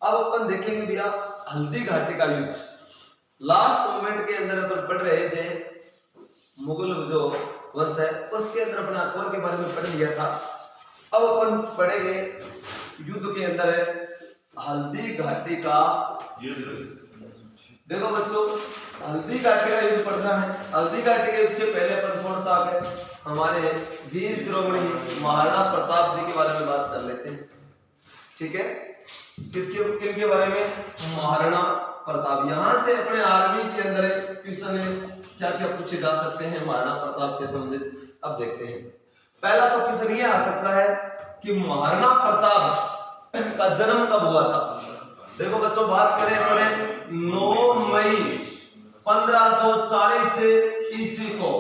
अब अपन देखेंगे भैया हल्दी घाटी का युद्ध। लास्ट मोमेंट के अंदर अपन पढ़ रहे थे मुगल जो वंश है उसके अंदर अपने अकबर के बारे में पढ़ लिया था। अब अपन पढ़ेंगे युद्ध के अंदर हल्दी घाटी का युद्ध। देखो बच्चों, हल्दी घाटी का युद्ध पढ़ना है। हल्दी घाटी के युद्ध से पहले अपन थोड़ा सा आगे हमारे वीर शिरोमणि महाराणा प्रताप जी के बारे में बात कर लेते हैं। ठीक है, किनके बारे में? महाराणा प्रताप। यहाँ से अपने आर्मी के अंदर क्वेश्चन क्या क्या पूछे जा सकते हैं महाराणा प्रताप से संबंधित। अब देखते हैं। पहला तो क्वेश्चन ये आ सकता है कि महाराणा प्रताप का जन्म कब हुआ था। देखो बच्चों, बात करें अपने 9 मई 1540 ईस्वी को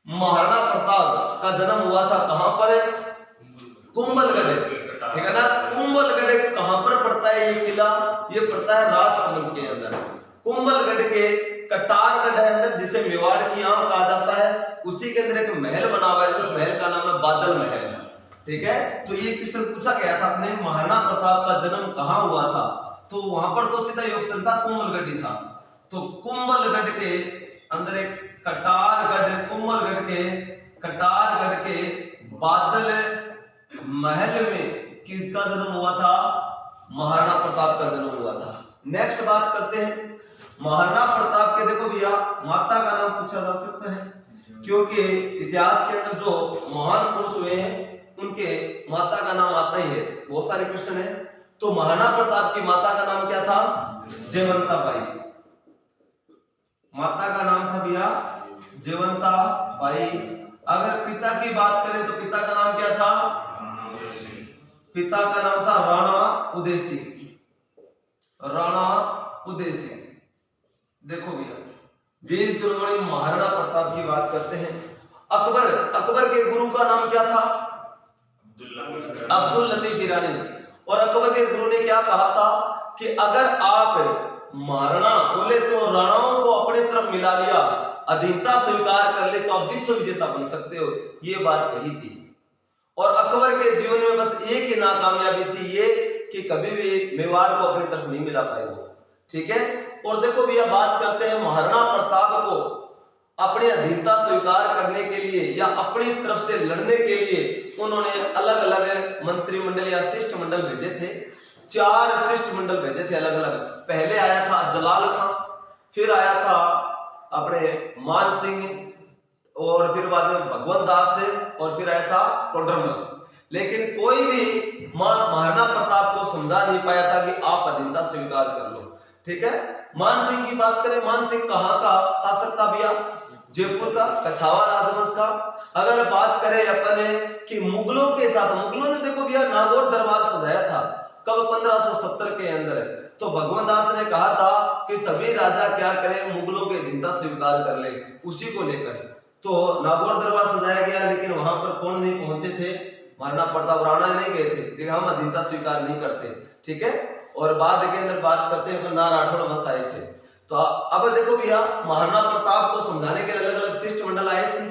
महाराणा प्रताप का जन्म हुआ था। कहां पर? कुंभलगढ़। ठीक है ना। कुंभलगढ़ कहां पर पड़ता है ये किला? ये पड़ता है राजसमंद के अंदर। कुंभलगढ़ के कटारगढ़ है अंदर, जिसे मेवाड़ की आम कहा जाता है। उसी के अंदर एक महल बना हुआ है, उस महल का नाम है बादल महल। ठीक है, तो ये क्वेश्चन पूछा गया था अपने महाराणा प्रताप का जन्म कहां हुआ था। तो वहां पर तो सीधा ऑप्शन था कुंभलगढ़ ही था। तो कुंभलगढ़ के अंदर एक कटारगढ़, कुंभलगढ़ के कटारगढ़ के बादल महल में किसका जन्म हुआ था? महाराणा प्रताप का जन्म हुआ था। नेक्स्ट बात करते हैं महाराणा प्रताप के। देखो भैया, माता का नाम पूछा जा सकता है, क्योंकि इतिहास के अंदर जो महान पुरुष हुए हैं उनके माता का नाम आता ही है। बहुत सारे क्वेश्चन है। तो महाराणा प्रताप की माता का नाम क्या था? जयवंता बाई। माता का नाम था भैया जयवंता बाई। अगर पिता की बात करें तो पिता का नाम क्या था? पिता का नाम था राणा उदय सिंह। राणा उदय सिंह। देखो भैया, वीर शिरोमणि महाराणा प्रताप की बात करते हैं। अकबर के गुरु का नाम क्या था? अब्दुल लतीफ ईरानी। और अकबर के गुरु ने क्या कहा था कि अगर आप महाराणा बोले तो राणाओं को अपनी तरफ मिला लिया, अधीनता स्वीकार कर ले, तो आप विश्व विजेता बन सकते हो। ये बात कही थी। और अकबर के जीवन में बस एक ही नाकामयाबी थी, ये कि कभी भी मेवाड़ को अपनी तरफ नहीं मिला पाए वो। ठीक है। और देखो भैया, बात करते हैं महाराणा प्रताप को अपनी अधीनता स्वीकार करने के लिए या अपनी तरफ से लड़ने के लिए उन्होंने अलग अलग मंत्रिमंडल या शिष्टमंडल भेजे थे। 4 शिष्टमंडल भेजे थे अलग अलग। पहले आया था जलाल खां, फिर आया था अपने मान सिंह, और फिर बाद में भगवंत दास, और फिर आया था टोडरमल। लेकिन कोई भी महाराणा प्रताप को समझा नहीं पाया था कि आप अधीनता स्वीकार कर लो। ठीक है। मान सिंह की बात करें, मान सिंह कहां का शासक था भैया? जयपुर का, कछावा राजवंश का। अगर बात करें अपन कि मुगलों के साथ, मुगलों ने देखो भैया नागौर दरबार सजाया था कब? 1570 के अंदर। तो भगवंत दास ने कहा था कि सभी राजा क्या करें, मुगलों की अधीनता स्वीकार कर ले। उसी को लेकर तो नागौर दरबार सजाया गया, लेकिन वहां पर कौन नहीं पहुंचे थे? महाराणा प्रताप। राणा नहीं गए थे कि हम अधीनता स्वीकार नहीं करते। ठीक है। और बाद के अंदर बात करते हैं ना राठौड़ वंश आए थे। तो अब देखो भैया, महाराणा प्रताप को समझाने के अलग अलग शिष्टमंडल आए थे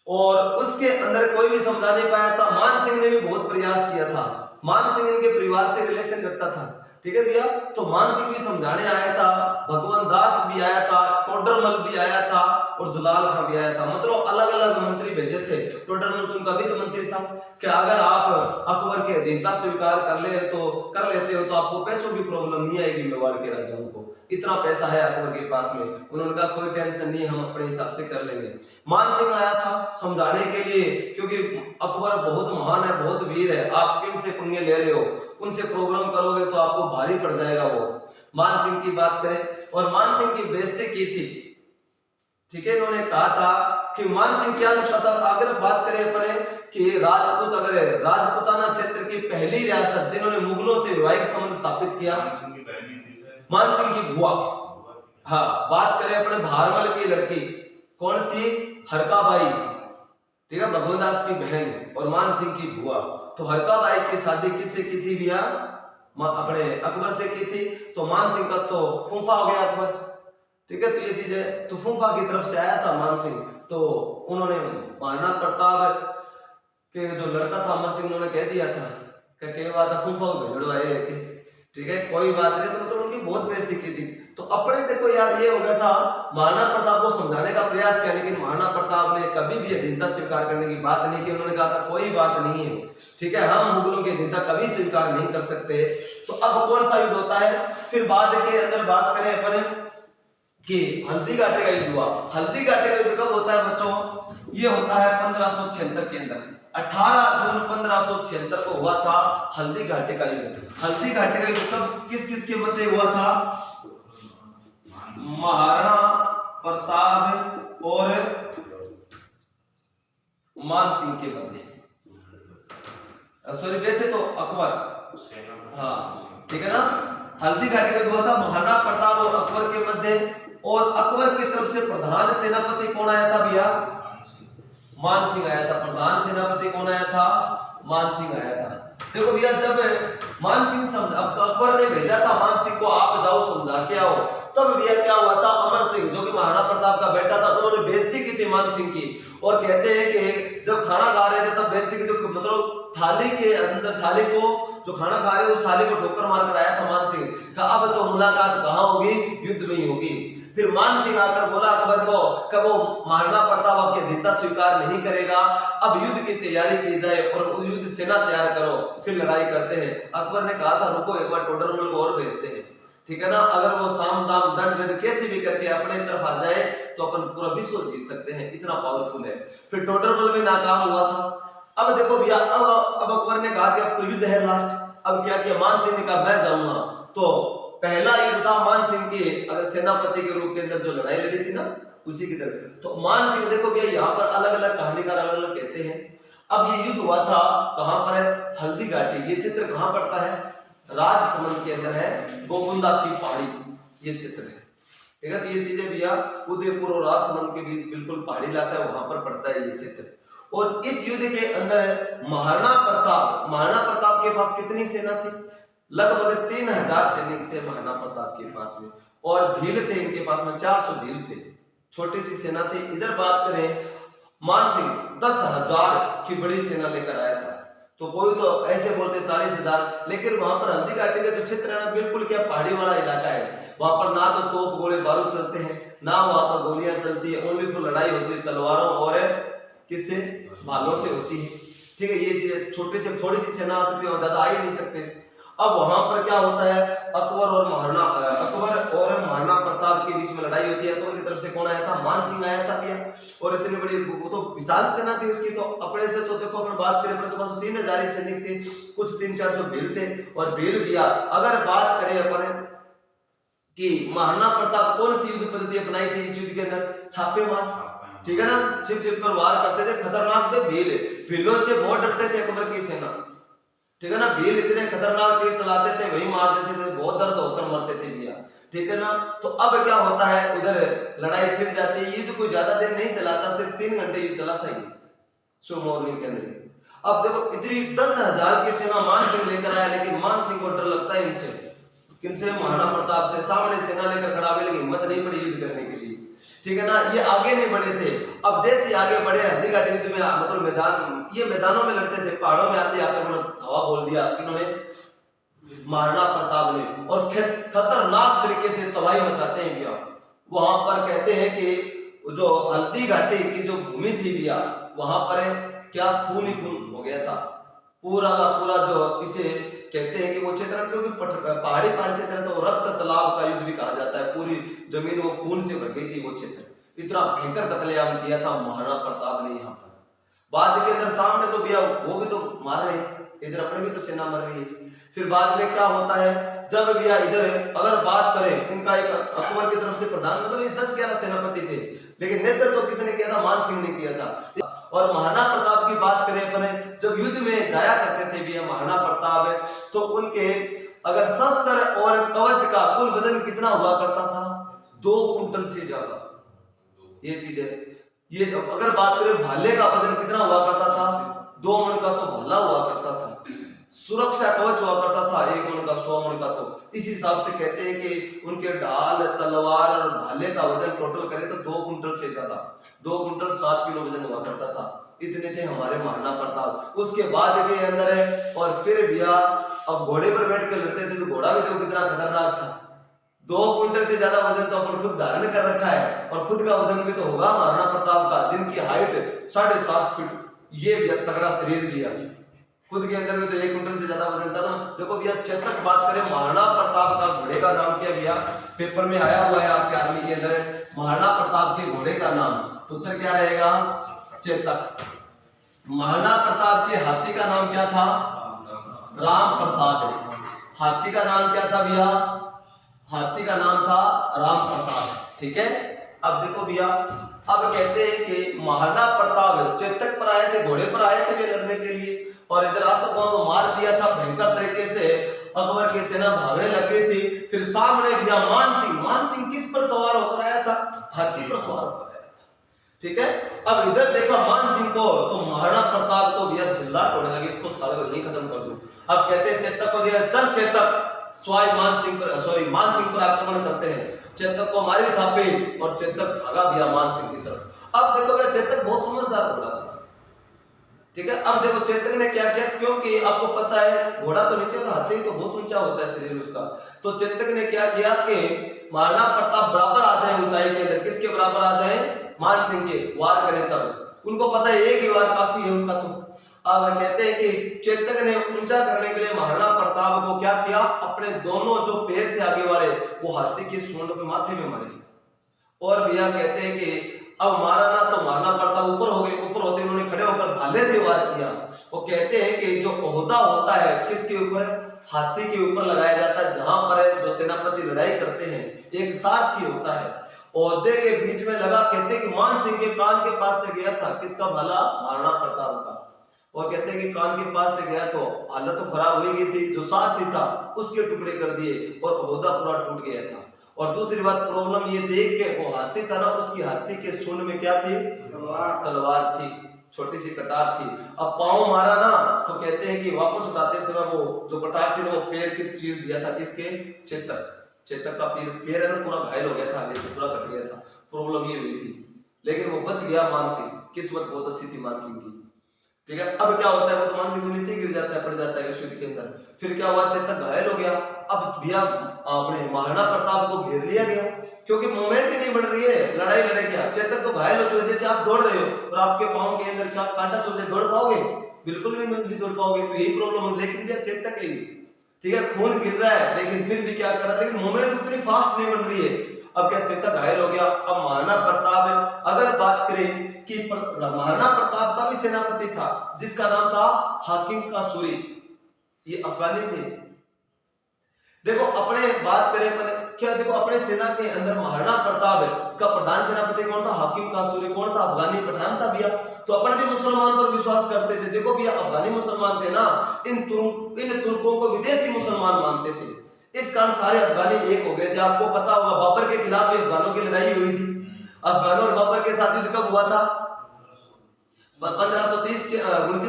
और उसके अंदर कोई भी समझा नहीं पाया था। मान सिंह ने भी बहुत प्रयास किया था। मान सिंह इनके परिवार से रिलेशन रखता था। ठीक है भैया। तो मान सिंह भी समझाने आया था, भगवंत दास भी आया था, टोडरमल भी आया था और जलाल खां भी आया था। मतलब अलग अलग मंत्री भेजे थे। टोडरमल तो उनका वित्त मंत्री था कि अगर आप अकबर के अधीनता स्वीकार कर लेते हो तो आपको पैसों की प्रॉब्लम नहीं आएगी। मेवाड़ के राजाओं को इतना पैसा है अकबर के पास में। उन्होंने कहा कोई टेंशन नहीं, हम अपने हिसाब से कर लेंगे। मान सिंह आया था समझाने के लिए, क्योंकि अकबर बहुत महान है, बहुत वीर है। आप किनसे पुण्य ले रहे हो, उनसे प्रॉब्लम करोगे तो आपको भारी पड़ जाएगा वो। मान सिंह की बात करें, और मान सिंह की बेइज्जती की थी। ठीक है। इन्होंने कहा था कि मान सिंह क्या लिखता था। अगर बात करें अपने कि राजपूत, अगर राजपूताना क्षेत्र की पहली रियासत जिन्होंने मुगलों से वैवाहिक संबंध स्थापित किया, मान सिंह की बुआ। हाँ, बात करें अपने भारमल की लड़की कौन थी? हरकाबाई। ठीक है, भगवंत दास की बहन और मान सिंह की बुआ। तो हरकाबाई की शादी किससे की थी भैया? अपने अकबर से की थी। तो मान सिंह का तो फूफा हो गया अकबर। ठीक है। तो ये चीज है। तो फूफा की तरफ से आया था मान सिंह। तो उन्होंने महाराणा प्रताप के जो लड़का था अमर सिंह, उन्होंने कह दिया था कि फूफा को भेजो आए लेके। ठीक है, कोई बात नहीं, तो मतलब उनकी बहुत बेइज्जती की थी। तो अपने देखो यार ये हो गया था, महाराणा प्रताप को समझाने का प्रयास किया, लेकिन महाराणा प्रताप ने कभी भी अधीनता स्वीकार करने की बात नहीं की। उन्होंने कहा था कोई बात नहीं है, ठीक है, हम मुगलों की अधीनता कभी स्वीकार नहीं कर सकते। तो अब कौन सा युद्ध होता है, फिर बाद के अंदर बात करें अपन कि हल्दी घाटी का युद्ध हुआ। हल्दी घाटी का युद्ध कब होता है बच्चों, ये होता है 1576 के अंदर, 18 जून 1576 को हुआ था हल्दी घाटी का युद्ध। हल्दी घाटी का युद्ध कब किस किस के मध्य हुआ था, महाराणा प्रताप और मान सिंह के मध्य, सॉरी वैसे तो अकबर, हाँ ठीक है ना। हल्दी घाटी का युद्ध हुआ था महाराणा प्रताप और अकबर के मध्य, और अकबर की तरफ से प्रधान सेनापति कौन आया था भैया, मान सिंह आया था। प्रधान सेनापति कौन आया था, मान सिंह आया था। देखो भैया जब मान सिंह अकबर ने भेजा था मान सिंह को, आप जाओ समझा के आओ, तब भैया क्या हुआ था, अमर सिंह जो कि महाराणा प्रताप का बेटा था, उन्होंने बेइज्जती की थी मान सिंह की। और कहते हैं कि जब खाना खा रहे थे तब बेइज्जती की, तो मतलब थाली के अंदर, थाली को जो खाना खा रहे उस थाली को ठोकर मार कर आया था मान सिंह का। अब तो मुलाकात कहाँ होगी, युद्ध में ही होगी। फिर मान सिंह आकर बोला अकबर को कि वो महाराणा प्रताप आपकी अधीनता स्वीकार नहीं करेगा, अब युद्ध की तैयारी की जाए और युद्ध सेना तैयार करो, फिर लड़ाई करते हैं। अकबर ने कहा था रुको एक बार टोडरमल को और भेजते हैं, ठीक है ना, अगर वो साम दाम दंड भेद कैसे भी करके अपने तरफ आ जाए तो अपन पूरा विश्व जीत सकते हैं, इतना पावरफुल है। फिर टोडरमल भी नाकाम हुआ था। अब देखो भैया अब अकबर ने कहा कि अब तो युद्ध है लास्ट। अब क्या किया, मान सिंह ने कहा मैं जाऊंगा। तो पहला युद्ध था मान सिंह के अगर सेनापति के रूप के अंदर जो लड़ाई लड़ी थी ना, उसी की तरफ। तो मान सिंह देखो भैया यहाँ पर अलग अलग कहानीकार अलग अलग कहते हैं। अब ये युद्ध हुआ था कहां पर है, हल्दी घाटी। ये क्षेत्र कहां पड़ता है, राजसमंद के अंदर है, गोकुंदा की पहाड़ी ये क्षेत्र है, ठीक है। तो ये चीजें भैया उदयपुर और राजसमंद के बीच बिल्कुल पहाड़ी इलाका है, वहां पर पड़ता है ये क्षेत्र। और इस युद्ध के अंदर महाराणा प्रताप के पास कितनी सेना थी, लगभग 3000 सैनिक थे महाराणा प्रताप के पास में, और भील थे इनके पास में 400 भील थे, छोटी सी सेना थी। इधर बात करें मान सिंह 10,000 की बड़ी सेना लेकर आया था। तो कोई तो ऐसे बोलते 40,000, लेकिन वहां पर हल्दी घाटी का जो क्षेत्र है ना, बिल्कुल क्या पहाड़ी वाला इलाका है, वहां पर ना तो तोप गोले बारूद चलते हैं, ना वहां पर गोलियां चलती है, ओनली फॉर लड़ाई होती है तलवारों और किससे, भालों से होती है, ठीक है। ये चीजें छोटे से थोड़ी सी सेना आ सकती है और ज्यादा आ ही नहीं सकते। अब वहां पर क्या होता है, अकबर और महाराणा प्रताप के बीच में लड़ाई होती है। अकबर की तरफ से कौन आया था, मान सिंह आया था भैया, और इतनी बड़ी वो तो विशाल सेना थी उसकी। तो अपने से तो देखो अपन बात करें तो बस 3000 सैनिक थे, कुछ 300-400 भील थे। और भील भैया अगर बात करें अपन कि महाराणा प्रताप कौन सी युद्ध पद्धति अपनाई थी इस युद्ध के अंदर, छापे मार, ठीक है ना, छिप पर वार करते थे, खतरनाक थे भील, भीलों से बहुत डरते थे अकबर की सेना, ठीक है ना। भील इतने खतरनाक तीर चलाते थे, वही मार देते थे, बहुत दर्द होकर मरते थे भैया, ठीक है ना। तो अब क्या होता है, उधर लड़ाई छिड़ जाती है। युद्ध कोई ज्यादा देर नहीं चला था, सिर्फ 3 घंटे ही चला था ये सुबह मॉर्निंग के अंदर। अब देखो इतनी 10,000 की सेना मान सिंह लेकर आया, लेकिन मान सिंह को डर लगता है इनसे, किनसे, महाराणा प्रताप से। सामने सेना लेकर खड़ा हुए, लेकिन हिम्मत नहीं पड़ी युद्ध करने के लिए, ठीक है ना। ये आगे नहीं बढ़े थे। अब जैसे आगे बढ़े हल्दी घाटी युद्ध में, मतलब मैदान, ये मैदानों में लड़ते थे, पहाड़ों में आते आकर हवा बोल दिया इन्होंने, महाराणा प्रताप ने, और खतरनाक तरीके से तबाही मचाते हैं भैया। वहां पर कहते हैं कि जो हल्दी घाटी की जो भूमि थी भैया, वहां पर क्या खून ही खून हो गया था, पूरा का पूरा। जो इसे कहते हैं कि वो क्षेत्र, क्योंकि पहाड़ी क्षेत्र तो रक्त तालाब का युद्ध भी कहा जाता है, पूरी जमीन वो खून से भर गई थी वो क्षेत्र। इतना भयंकर कत्लेआम किया था महाराणा प्रताप ने यहाँ पर। बाद के अंदर सामने तो भैया वो भी तो मार रहे हैं, इधर अपने भी तो सेना मर रही है। फिर बाद में क्या होता है, जब भैया इधर अगर बात करें, इनका एक अकबर की तरफ से प्रधान, मतलब ये 10-11 सेनापति थे, लेकिन नेतृत्व तो किसने किया था, मान सिंह ने किया था। और महाराणा प्रताप की बात करें अपन, जब युद्ध में जाया करते थे भैया महाराणा प्रताप, तो उनके अगर शस्त्र और कवच का कुल वजन कितना हुआ करता था, 2 कुंटल से ज्यादा। ये चीज है। ये अगर बात करें भाले का वजन कितना हुआ करता था, 2 मन का तो भाला हुआ करता था। सुरक्षा कवच हुआ करता था 1 मन का, 100 मन का। तो इस हिसाब से कहते हैं कि उनके ढाल, तलवार और भाले का वजन टोटल करें तो 2 कुंटल से ज्यादा, 2 कुंटल 7 किलो वजन हुआ करता था। इतने थे हमारे महाराणा प्रताप। उसके बाद के अंदर है और फिर भैया अब घोड़े पर बैठ कर लड़ते थे तो घोड़ा भी देखो कितना खतरनाक था। 2 क्विंटल से ज्यादा वजन तो अपन खुद धारण कर रखा है और खुद का वजन भी तो होगा महाराणा प्रताप का, जिनकी हाइट 7.5 फीट, ये भी तगड़ा शरीर दिया, खुद के अंदर में तो 1 क्विंटल से ज्यादा वजन था ना। देखो भैया चेतक बात करें, महाराणा प्रताप का घोड़े का नाम क्या भैया, पेपर में आया हुआ है आपके आर्मी के अंदर, महाराणा प्रताप के घोड़े का नाम, तो उत्तर क्या रहेगा चेतक। महाराणा प्रताप के हाथी का नाम क्या था, राम प्रसाद। हाथी का नाम क्या था भैया, हाथी का नाम था राम प्रसाद, ठीक है। अब देखो भैया, अब कहते हैं कि महाराणा प्रताप चेतक पर आए थे, घोड़े पर आए थे वे लड़ने के लिए, और इधर आसफ गांव को मार दिया था भयंकर तरीके से। अकबर की सेना भागने लग गई थी। फिर सामने भैया मान सिंह किस पर सवार होकर आया था, हाथी पर सवार होकर आया था, ठीक है। अब इधर देखा मान सिंह को, तो महाराणा प्रताप को भैया चिल्लाहट होने लगी, इसको साले को नहीं खत्म कर दूं। अब कहते हैं चेतक को दिया, चल चेतक स्वाई मान सिंह पर आक्रमण करते हैं। चेतक को मारी थापे और चेतक भागा भैया मान सिंह की तरफ। अब देखो भैया चेतक बहुत समझदार घोड़ा था, ठीक है। अब देखो चेतक ने क्या किया, क्योंकि आपको पता है घोड़ा तो नीचे होता, हाथी तो बहुत ऊंचा होता है शरीर उसका, तो चेतक ने क्या किया कि महाराणा प्रताप बराबर आ जाए ऊंचाई के अंदर, किसके बराबर आ जाए, मान सिंह के, वार करें तब। उनको पता है एक ही वार काफी है उनका। तो अब कहते हैं कि चेतक ने ऊंचा करने के लिए महाराणा प्रताप को क्या किया, अपने दोनों जो पैर थे आगे वाले वो हाथी के सूंड पे माथे में मारे। और भैया कहते हैं कि अब महाराणा प्रताप ऊपर हो गए, ऊपर होते उन्होंने खड़े होकर भाले से वार किया। वो कहते हैं कि जो ओहदा होता है किसके ऊपर, हाथी के ऊपर लगाया जाता है, जहां पर जो सेनापति लड़ाई करते हैं एक सारथी होता है, ओहदे के बीच में लगा। कहते हैं कि मान सिंह के कान के पास से गया था, किसका भाला, महाराणा प्रताप का। और कहते हैं कि कान के पास से गया तो हालत तो खराब हो गई थी, जो सारथी था उसके टुकड़े कर दिए और ओहदा पूरा टूट गया था। और दूसरी बात प्रॉब्लम ये देख के, वो हाथी था ना, उसकी हाथी के सूंड में क्या थी, तलवार थी, छोटी सी कटार थी। अब पांव मारा ना, तो कहते हैं कि वापस उठाते समय वो जो कटार थी वो पैर की चीर दिया था, किसके, चेतक का पैर है ना पूरा घायल हो गया था, आगे से पूरा कट गया था। प्रॉब्लम ये हुई थी, लेकिन वो बच गया मान सिंह, किस्मत बहुत अच्छी थी मान सिंह की, ठीक है। अब क्या होता है, वो तो मान सिंह नीचे गिर जाता है, पड़ जाता है युद्ध के अंदर। फिर क्या हुआ, चेतक घायल हो गया। अब भैया अपने महाराणा प्रताप को घेर लिया गया, क्योंकि मूवमेंट ही नहीं बढ़ रही है, लड़ाई लड़े क्या, चेतक तो घायल हो चुके, जैसे आप दौड़ रहे हो और आपके पांव के अंदर क्या कांटा चुभ जाए, दौड़ पाओगे, बिल्कुल भी नहीं दौड़ पाओगे, तो यही प्रॉब्लम है। लेकिन भैया चेतक है, ठीक है, खून गिर रहा है, लेकिन फिर भी क्या कर रहा है, लेकिन मूवमेंट उतनी फास्ट नहीं बन रही है। अब क्या चेतक घायल हो गया। अब महाराणा प्रताप है, अगर बात करें कि महाराणा प्रताप का भी सेनापति था जिसका नाम था हाकिम का सूरी, ये अफगानी थे। देखो अपने बात करें क्या, देखो अपने सेना के अंदर महाराणा प्रताप का प्रधान सेनापति कौन था, हाकिम का सूरी कौन था, अफगानी पठान था भैया। तो अपन भी मुसलमान पर विश्वास करते थे। देखो भैया अफगानी मुसलमान थे ना, इन तुर्कों को विदेशी मुसलमान मानते थे, इस कारण सारे अफगानी एक हो गए थे। आपको पता होगा बाबर के खिलाफ भी अफगानों की लड़ाई हुई थी। अफगानों और बाबर के साथ युद्ध कब हुआ था, 1529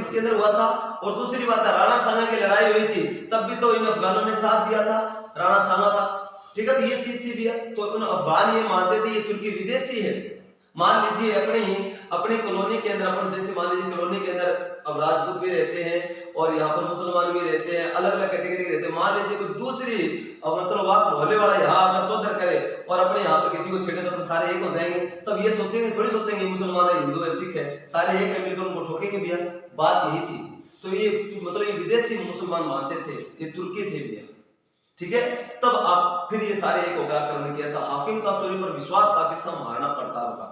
के अंदर हुआ था। और दूसरी बात है राणा सांगा की लड़ाई हुई थी, तब भी तो इन अफगानों ने साथ दिया था राणा सांगा का, ठीक है। तो ये चीज थी भैया। तो उन अफगान ये मानते थे ये तुर्की विदेशी है। मान लीजिए अपनी कॉलोनी के अंदर, अपन जैसे मान लीजिए कॉलोनी के अंदर अब राजपूत भी रहते हैं और यहाँ पर मुसलमान भी रहते हैं, अलग अलग कैटेगरी के रहते हैं। मान लीजिए कोई दूसरी अंतरवास मोहल्ले वाला यहाँ आकर चौधर करे और अपने यहाँ पर किसी को छेड़े तो अपन सारे एक हो जाएंगे, तब ये सोचेंगे थोड़ी सोचेंगे मुसलमान है, हिंदू है, सिख है, सारे एक है, मिलकर उनको ठोकेंगे भैया। बात यही थी। तो ये मतलब ये विदेशी मुसलमान मानते थे, ये तुर्की थे भैया, ठीक है। तब आप फिर ये सारे एक होकर आक्रमण किया था। हाकिम का सूरी पर विश्वास था किसका, महाराणा प्रताप का,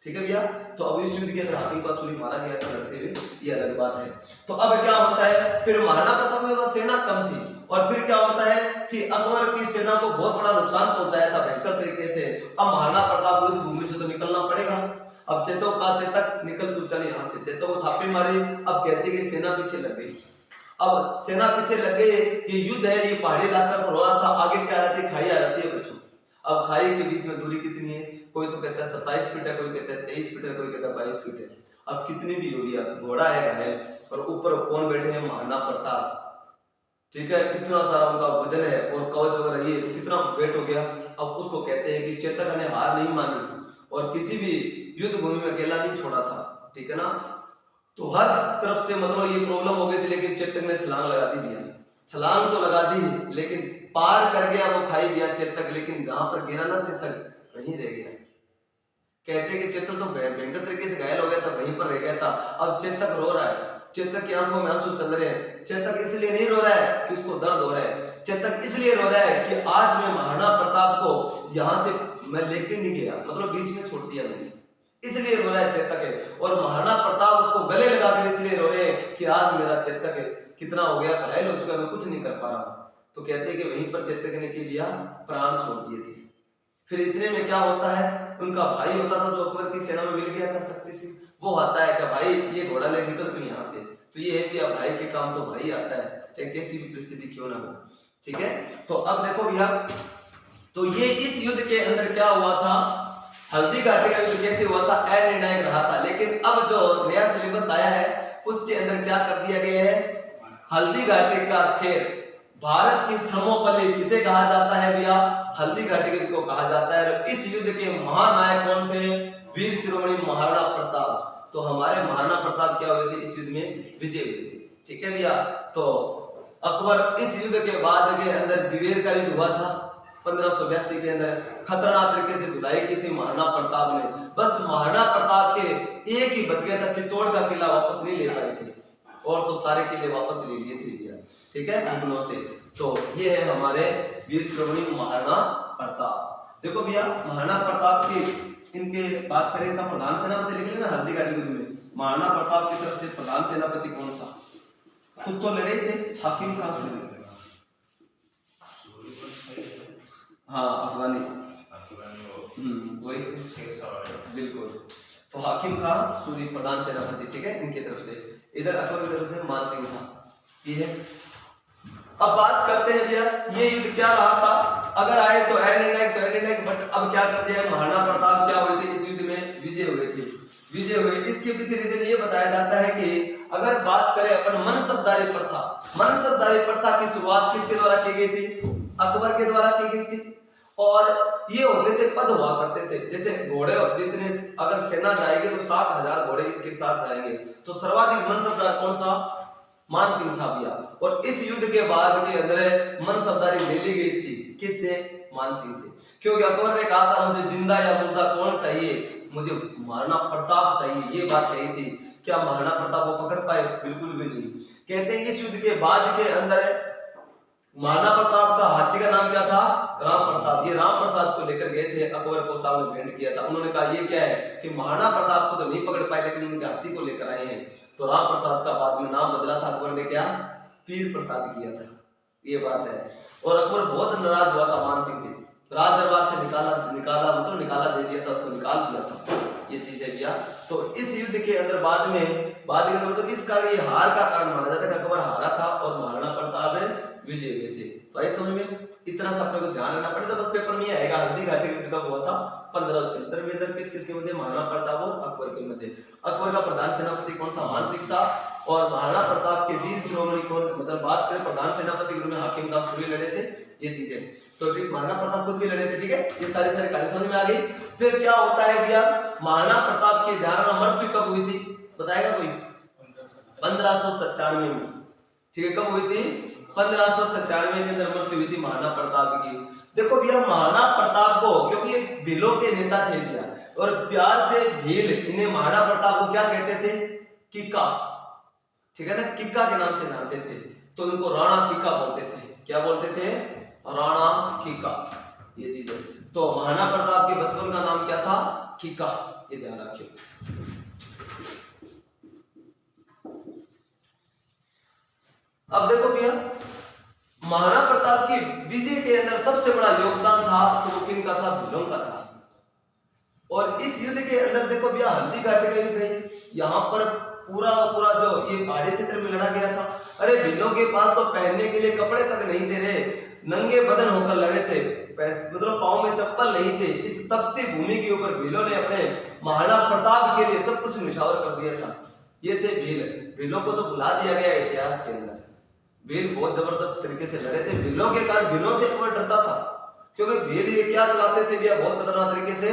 ठीक है भैया। तो अब इस युद्ध के अंदर हाकिम का सूरी मारा गया था लड़ते हुए, ये अलग बात है। तो अब क्या होता है, फिर महाराणा प्रताप के पास सेना कम थी और फिर क्या होता है कि अकबर की सेना को बहुत बड़ा नुकसान पहुंचाया था भयंकर तरीके से। अब महाराणा प्रताप युद्ध भूमि से तो निकलना पड़ेगा। अब चेतक निकल तू चल यहाँ से, चेतक को थापे मारी। अब कहते कि सेना पीछे लग गई। अब सेना पीछे लग गई, ये युद्ध है, ये पहाड़ी इलाका पर हो रहा था, आगे क्या आ जाती है, खाई आ जाती है बच्चों। अब खाई के बीच में दूरी कितनी है, कोई तो कहता है 27 फीट है, कोई कहता है 23 फीट है, कोई कहता है 22 फीट है। अब कितनी भी होगी, अब घोड़ा है घायल और ऊपर कौन बैठे हैं, महाराणा प्रताप, ठीक है, कितना सारा उनका वजन है और कवच वगैरह ये, तो कितना वेट हो गया। अब उसको कहते हैं कि चेतक ने हार नहीं मानी और किसी भी युद्ध भूमि में अकेला नहीं छोड़ा था, ठीक है ना। तो हर तरफ से मतलब ये प्रॉब्लम हो गई थी, लेकिन चेतक ने छलांग लगा दी भैया। छलांग तो लगा दी लेकिन पार कर गया वो खाई गया चेतक, लेकिन जहां पर गिरा ना चेतक वहीं रह गया। कहते कि चेतक तो भयंकर तरीके से घायल हो गया था, वहीं पर रह गया था। अब चेतक रो रहा है, चेतक की आंखों में आंसू चल रहे हैं। चेतक इसलिए नहीं रो रहा है कि उसको दर्द हो रहा है, चेतक इसलिए रो रहा है कि आज मैं महाराणा प्रताप को यहाँ से मैं लेके नहीं गया, मतलब बीच में छोड़ दिया मैंने, इसलिए रो रहा है चेतक है। और महाराणा प्रताप उसको गले लगाकर इसलिए रो रहे हैं कि आज मेरा चेतक है कितना हो गया, घायल हो चुका, मैं कुछ नहीं कर पा रहा। तो कहते हैं कि वहीं पर चेतक ने के दिया प्राण छोड़ दिए थे। फिर इतने में क्या होता है, उनका भाई होता था जो अकबर की सेना में मिल गया था शक्ति सिंह, वो आता है कि भाई ये घोड़ा ले निकल तू यहाँ से। तो ये है कि अब भाई के काम तो भाई आता है, चाहे कैसी भी परिस्थिति क्यों ना हो, ठीक है। तो अब देखो भैया, तो ये इस युद्ध के अंदर क्या हुआ था, हल्दी घाटी का युद्ध कैसे हुआ था, अनिर्णायक रहा था। लेकिन अब जो नया सिलेबस आया है उसके अंदर क्या कर दिया गया है, हल्दी घाटी का शेर, भारत की थर्मोपल्ली किसे कहा जाता है भैया, हल्दी घाटी युद्ध को कहा जाता है। और इस युद्ध के महानायक कौन थे, वीर शिरोमणि महाराणा प्रताप। तो हमारे महाराणा प्रताप क्या हुए थे, इस युद्ध में विजय हुए थे, ठीक है भैया। तो अकबर इस युद्ध के बाद के अंदर दिवेर का युद्ध हुआ था 1582 के अंदर, खतरनाक तरीके से धुलाई की थी महाराणा प्रताप ने। बस महाराणा प्रताप के एक ही बच गया था, चित्तौड़ का किला वापस नहीं ले पाए थे, और तो सारे किले वापस ले लिए थे भैया, ठीक है, मुगलों से। तो ये है हमारे वीर शिरोमणि महाराणा प्रताप। देखो भैया, महाराणा प्रताप की इनके बात करें तो प्रधान सेनापति लिखे ना हल्दी घाटी युद्ध में, महाराणा प्रताप की तरफ से प्रधान सेनापति कौन था, खुद तो लड़े थे, हाकिम खान सूरी, हाँ अफगानी, वही बिल्कुल। तो हाकिम खान सूरी प्रधान सेनापति, ठीक है, इनकी तरफ से। इधर अकबर की तरफ से मान सिंह था, ये है। अब बात करते हैं भैया, ये युद्ध क्या रहा था, अगर आए तो अनिर्णायक, बट अब क्या कर दिया, महाराणा प्रताप क्या हुए थे, इस युद्ध में विजय हुए थे, विजय हुए। इसके पीछे रीजन ये बताया जाता है कि अगर बात करें अपन मनसबदारी प्रथा, मनसबदारी प्रथा की शुरुआत किसके द्वारा की गई थी, अकबर के द्वारा की गई थी। और ये होते थे, पद हुआ करते थे, जैसे घोड़े जितने, अगर सेना जाएगी तो 7000 घोड़े इसके साथ जाएंगे। तो सर्वाधिक मनसबदार कौन था, मान सिंह था भैया। और इस युद्ध के बाद के अंदर मनसबदारी ले ली गई थी, किससे, मान सिंह से, क्योंकि अकबर ने कहा था मुझे जिंदा या मुर्दा कौन चाहिए, मुझे महाराणा प्रताप चाहिए, ये बात कही थी। क्या महाराणा प्रताप को पकड़ पाए, बिल्कुल भी नहीं। कहते हैं इस युद्ध के बाद के अंदर महाराणा प्रताप का हाथी का नाम क्या था, राम प्रसाद। ये राम प्रसाद को लेकर गए थे, अकबर को सामने भेंट किया था। उन्होंने कहा ये क्या है कि महाराणा प्रताप को तो नहीं पकड़ पाए, लेकिन उनके हाथी को लेकर आए हैं। तो राम प्रसाद का बाद में नाम बदला था, अकबर ने क्या, पीर प्रसाद किया था, ये बात है। और अकबर बहुत नाराज हुआ था मान सिंह से, राज दरबार से निकाला दे दिया था, उसको निकाल दिया था, ये चीज है भैया। तो इस युद्ध के अंदर बाद के अंदर तो इस कारण ये हार का कारण माना जाता है कि अकबर हारा था और महाराणा प्रताप विजय हुए थे। तो इस समय में इतना सा अपने को ध्यान रखना पड़ेगा। बस पेपर में आएगा हल्दी घाटी युद्ध कब हुआ था, 1576 में। अंदर किस किस के मध्य, महाराणा प्रताप और अकबर के मध्य। अकबर का प्रधान सेनापति कौन था, मान सिंह था। और महाराणा प्रताप के वीर शिरोमणि कौन, मतलब बात करें प्रधान सेनापति के रूप में हाकिम खान सूरी लड़े थे, ये चीजें। तो ठीक, महाराणा प्रताप खुद भी लड़े थे, ठीक है, ये सारी कहानी समझ में आ गई। फिर क्या होता है भैया, महाराणा प्रताप की धारणा मृत्यु कब हुई थी, बताएगा कोई, 1597 में, ठीक है, कब हुई थी, 1597 के अंदर मृत्यु हुई थी महाराणा प्रताप की। देखो भैया, महाराणा प्रताप को, क्योंकि ये भीलों के नेता थे भैया, और प्यार से भील इन्हें महाराणा प्रताप को क्या कहते थे, किक्का, ठीक है ना, किक्का के नाम से जानते थे। तो इनको राणा किक्का बोलते थे, क्या बोलते थे, राणा किक्का, ये चीज है। तो महाराणा प्रताप के बचपन का नाम क्या था, किक्का, ये ध्यान रखिए। अब देखो भैया, महाराणा प्रताप की विजय के अंदर सबसे बड़ा योगदान था तो वो किनका था, भीलों का था। और इस युद्ध के अंदर देखो भैया, हल्दी घाटी का युद्ध है, यहाँ पर पूरा जो ये पहाड़ी क्षेत्र में लड़ा गया था। अरे भीलों के पास तो पहनने के लिए कपड़े तक नहीं थे रे, नंगे बदन होकर लड़े थे, मतलब पाँव में चप्पल नहीं थे। इस तपती भूमि के ऊपर भीलों ने अपने महाराणा प्रताप के लिए सब कुछ निछावर कर दिया था। ये थे भील। भीलों को तो भुला दिया गया इतिहास के अंदर। भील बहुत जबरदस्त तरीके से लड़े थे, भीलों के कारण भीलों से अकबर डरता था, क्योंकि भील ये क्या चलाते थे भैया, बहुत खतरनाक तरीके से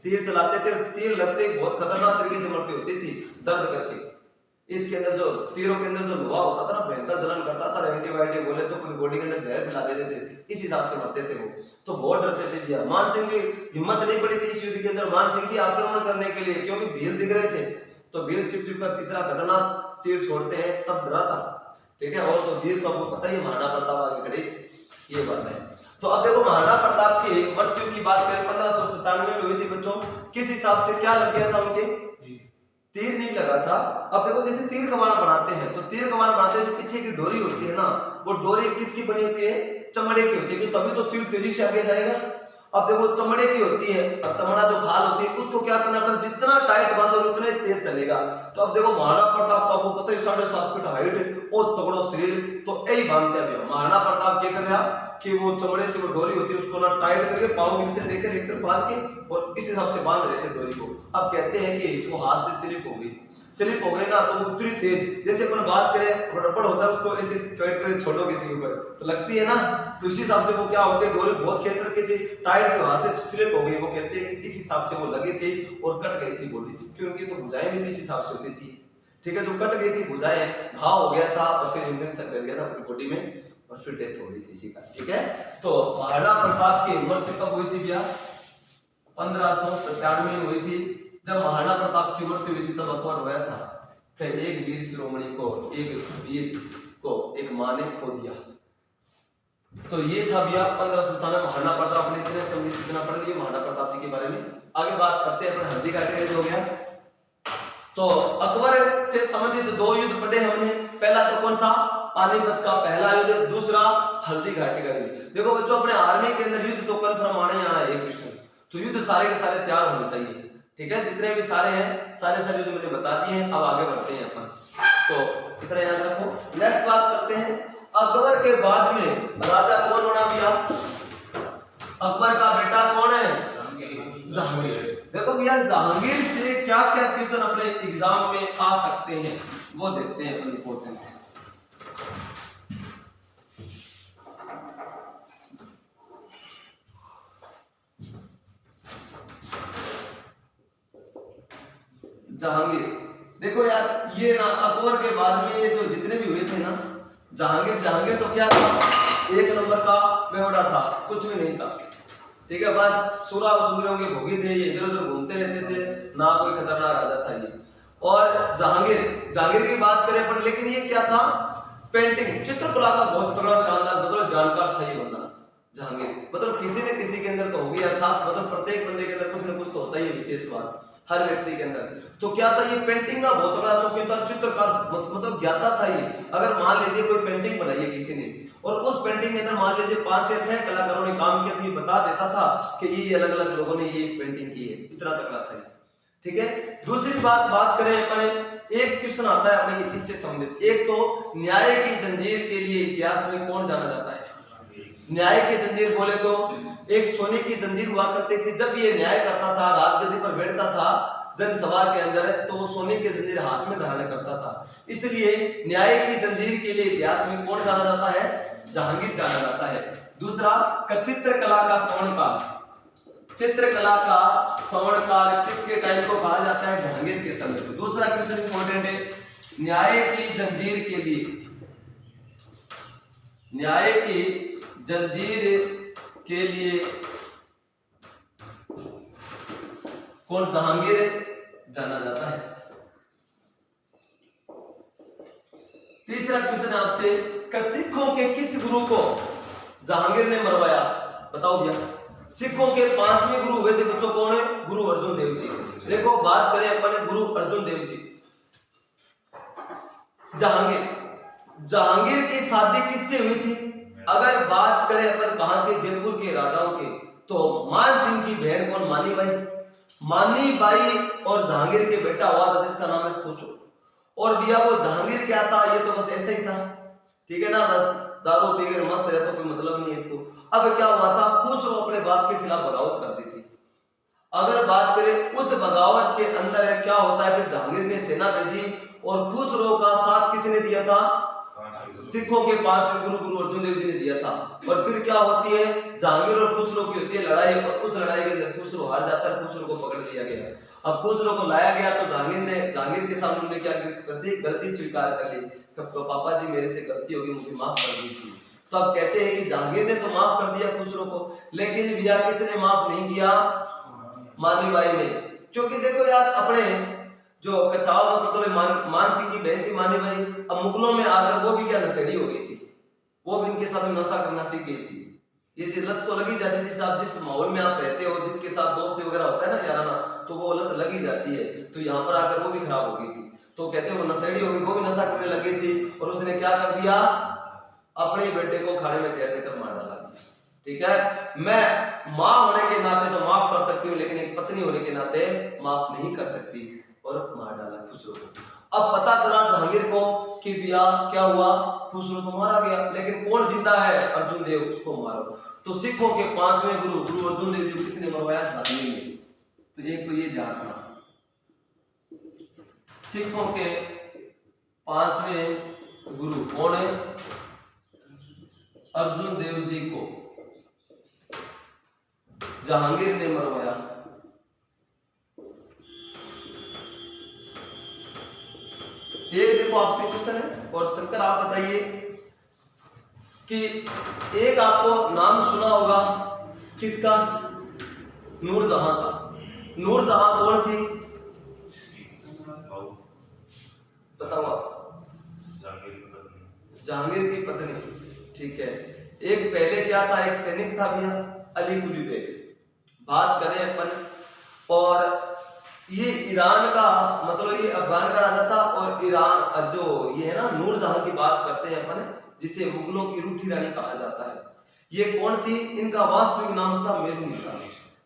तीर चलाते थे। तीर लगते बहुत खतरनाक तरीके से मृत्यु होती थी, दर्द करके। इसके अंदर जो तीरों के अंदर जो लोहा होता था ना, भयंकर जलन करता था, एंटीबायोटिक बोले तो पूरी बॉडी के अंदर जहर फैला देते थे, इस हिसाब से मरते थे वो, तो बहुत डरते थे भैया। मान सिंह की हिम्मत नहीं पड़ी थी इस युद्ध के अंदर मान सिंह की आक्रमण करने के लिए, क्योंकि भील दिख रहे थे, तो भील छिप छिप कर इतना खतरनाक तीर छोड़ते हैं, तब डरा था, ठीक है। और तो भील तो आपको पता ही, महाराणा प्रताप आगे खड़े थे, ये बात है। तो अब देखो महाराणा प्रताप की मृत्यु की बात करें 1597 में हुई थी बच्चों, किस हिसाब से क्या लग गया था उनके, तीर नहीं लगा था। अब देखो जैसे तीर कमान बनाते हैं, तो तीर कमान बनाते हैं, जो पीछे की डोरी होती है ना, वो डोरी किसकी बनी होती है, चमड़े की होती है, तभी तो तीर तेजी से आगे जाएगा। अब देखो चमड़े की होती है, अब चमड़ा जो खाल होती है उसको क्या करना पड़ता है, जितना टाइट बांधोगे उतने तेज चलेगा। तो अब देखो महाराणा प्रताप का आपको पता है 7.5 फीट हाइट और तगड़ो शरीर, तो यही बांधते हैं। महाराणा प्रताप क्या कर रहा कि वो चमड़े से वो डोरी होती है उसको ना टाइट करके पांव के नीचे देकर एक तरफ बांध के और इस हिसाब से बांध रहे थे डोरी को। अब कहते हैं कि वो हाथ से स्लिप हो गई, स्लिप हो गई ना, तो वो उतनी तेज, जैसे अपन बात करें रबड़ होता है उसको ऐसे टाइट करके छोड़ो किसी के ऊपर तो लगती है ना, तो इस हिसाब से वो क्या होते डोरी बहुत खींच रखी थी, टाइट के वहां से स्लिप हो गई। वो कहते हैं कि इस हिसाब से वो लगी थी और कट गई थी बॉडी, क्योंकि तो भुजाएं भी इस हिसाब से होती थी, ठीक है। जो कट गई थी भुजाएं, घाव हो गया था और फिर इन्फेक्शन कर गया था पूरी बॉडी में और फिर डेथ हो गई थी इसी का, ठीक है। तो महाराणा प्रताप की मृत्यु कब हुई थी भैया, 1597 में हुई थी। जब महाराणा प्रताप की मृत्यु हुई थी तब अकबर रोया था, फिर एक वीर शिरोमणि को, एक वीर को एक मां ने खो दिया। तो ये था भैया 1597 महाराणा प्रताप ने इतने समझ इतना पढ़ लिया महाराणा प्रताप जी के बारे में। आगे बात करते हैं अपन हल्दी घाटी का हो गया। तो अकबर से संबंधित 2 युद्ध पढ़े हमने, पहला तो कौन सा, पानीपत का पहला युद्ध, दूसरा हल्दी घाटी का युद्ध। देखो बच्चों अपने आर्मी के अंदर युद्ध तो कंफर्म आना ही आना है, एक क्वेश्चन, तो युद्ध सारे के सारे तैयार होने चाहिए, ठीक है। जितने भी सारे हैं सारे युद्ध मैंने बता दिए हैं। अब आगे बढ़ते हैं अपन, तो इतना याद रखो। नेक्स्ट बात करते हैं अकबर के बाद में राजा कौन बना भैया, अकबर का बेटा कौन है, जहांगीर। देखो भैया जहांगीर से क्या क्या क्वेश्चन अपने एग्जाम में आ सकते हैं वो देखते हैं, इंपॉर्टेंट है। जहांगीर, देखो यार ये ना अकबर के बाद में ये जो जितने भी हुए थे ना, जहांगीर तो क्या था, एक नंबर का बेवड़ा था, कुछ भी नहीं था, ठीक है। बस सुरा सुंदरियों के भोगी थे, ये इधर उधर घूमते रहते थे, ना कोई खतरनाक राजा था ये। और जहांगीर की बात करें अपन, लेकिन ये क्या था, पेंटिंग चित्रकला का बहुत तगड़ा शानदार मतलब जानकार था ये बंदा जहांगीर। मतलब किसी न किसी के अंदर तो हो गया खास, मतलब प्रत्येक बंदे के अंदर कुछ न कुछ तो होता ही है विशेष बात हर व्यक्ति के अंदर। तो क्या था, ये पेंटिंग का बहुत तगड़ा शौकीन था, चित्रकार मतलब ज्ञाता था ये। अगर मान लीजिए कोई पेंटिंग बनाई है किसी ने और उस पेंटिंग के अंदर मान लीजिए 5 से 6 कलाकारों ने काम किया, तो ये बता देता था कि ये अलग अलग लोगों ने ये पेंटिंग की है, इतना तगड़ा था, ठीक है। दूसरी बात करें अपने, एक क्वेश्चन आता है अपने इससे संबंधित, एक तो न्याय की जंजीर के लिए इतिहास में कौन जाना जाता है, न्याय की जंजीर बोले तो एक सोने की जंजीर हुआ करती थी। जब ये न्याय करता था, राजगद्दी पर बैठता था जनसभा के अंदर, तो वो सोने की जंजीर हाथ में धारण करता था। इसलिए न्याय की जंजीर के लिए इतिहास में कौन जाना जाता है, जहांगीर जाना जाता है। दूसरा चित्रकला का स्वर्णकाल, चित्रकला का स्वर्णकाल किसके टाइम को कहा जाता है, जहांगीर के समय को। दूसरा क्वेश्चन इंपॉर्टेंट है, न्याय की जंजीर के लिए, न्याय की जंजीर के लिए कौन, जहांगीर जाना जाता है। तीसरा क्वेश्चन आपसे, सिखों के किस गुरु को जहांगीर ने मरवाया, बताओ भैया। सिखों के 5वें गुरु हुए थे बच्चों, कौन है, गुरु अर्जुन देव जी। देखो बात करें अपने गुरु अर्जुन देव जी, जहांगीर की शादी किससे हुई थी, अगर बात करें अपन कहां के, जयपुर के राजाओं के, तो मान सिंह की बहन कौन, मानी बाई और जहांगीर के बेटा हुआ था जिसका नाम है खुसरो। और भैया वो जहांगीर क्या था, ये तो बस ऐसा ही था, ठीक है ना, बस दारू पी कर मस्त रहता, कोई मतलब नहीं है इसको। अब क्या हुआ था, खुसरो अपने बाप के खिलाफ बगावत कर दी थी। अगर बात करें उस बगावत के अंदर क्या होता है, फिर जहांगीर ने सेना भेजी और खुसरो का साथ किसने दिया था, सिखों के पांचवें गुरु गुरु अर्जुन देव जी ने दिया था। और फिर क्या होती है, जहांगीर और खुसरो की होती है लड़ाई, और उस लड़ाई के अंदर खुसरो हार जाता है, खुसरो को पकड़ लिया गया। अब खुसरो को लाया गया तो जहांगीर के सामने उन्होंने क्या गलती स्वीकार कर ली, पापा जी मेरे से गलती होगी, मुझे माफ कर दीजिए। तो अब कहते हैं कि जहांगीर ने तो माफ कर दिया खुसरो को, लेकिन भैया किसने माफ नहीं किया, मानी बाई ने। क्योंकि देखो यार, अपने जो कछावा बस मतलब मान सिंह की बहन थी मानी बाई, अब मुगलों में आकर वो भी क्या नशेड़ी हो गई थी, वो भी इनके साथ नशा करना सीख गई थी। ये चीज लत तो लगी जाती है, जिस आप जिस माहौल में आप रहते हो, जिसके साथ दोस्ती वगैरह होता है ना याराना, तो वो लत लगी जाती है। तो यहाँ पर आकर वो भी खराब हो गई थी। तो कहते हैं वो नशेड़ी हो गई, वो भी नशा करने लगी थी, और उसने क्या कर दिया, अपने बेटे को खाने में जहर देकर मार डाला। ठीक है, मैं माँ होने के नाते तो माफ कर सकती हूँ, लेकिन एक पत्नी होने के नाते माफ नहीं कर सकती, और मार डाला खुसरो को। अब पता चला जहांगीर को कि भैया क्या हुआ, खुसरो तो मारा गया, लेकिन कौन जिंदा है, अर्जुन देव, उसको मारो। तो सिखों के पांचवें गुरु गुरु अर्जुन देव जी किसने मरवाया, जहांगीर ने। तो एक तो ये ध्यान रखना, सिखों के पांचवें गुरु कौन है, अर्जुन देव जी को जहांगीर ने मरवाया। एक देखो आपसे क्वेश्चन है, और शंकर आप बताइए कि एक आपको नाम सुना होगा किसका, नूरजहां का। नूरजहां कौन थी, बताओ आप। जहांगीर की पत्नी। ठीक है, एक पहले क्या था, एक सैनिक था भैया, अली कुली बेग। बात करें अपन, और ये ईरान का मतलब ये अफगान का राजा था, और ईरान जो ये है ना नूरजहां की बात करते हैं अपन, जिसे मुगलों की रूठी रानी कहा जाता है। ये कौन थी, इनका वास्तविक नाम था मेरुनिसा।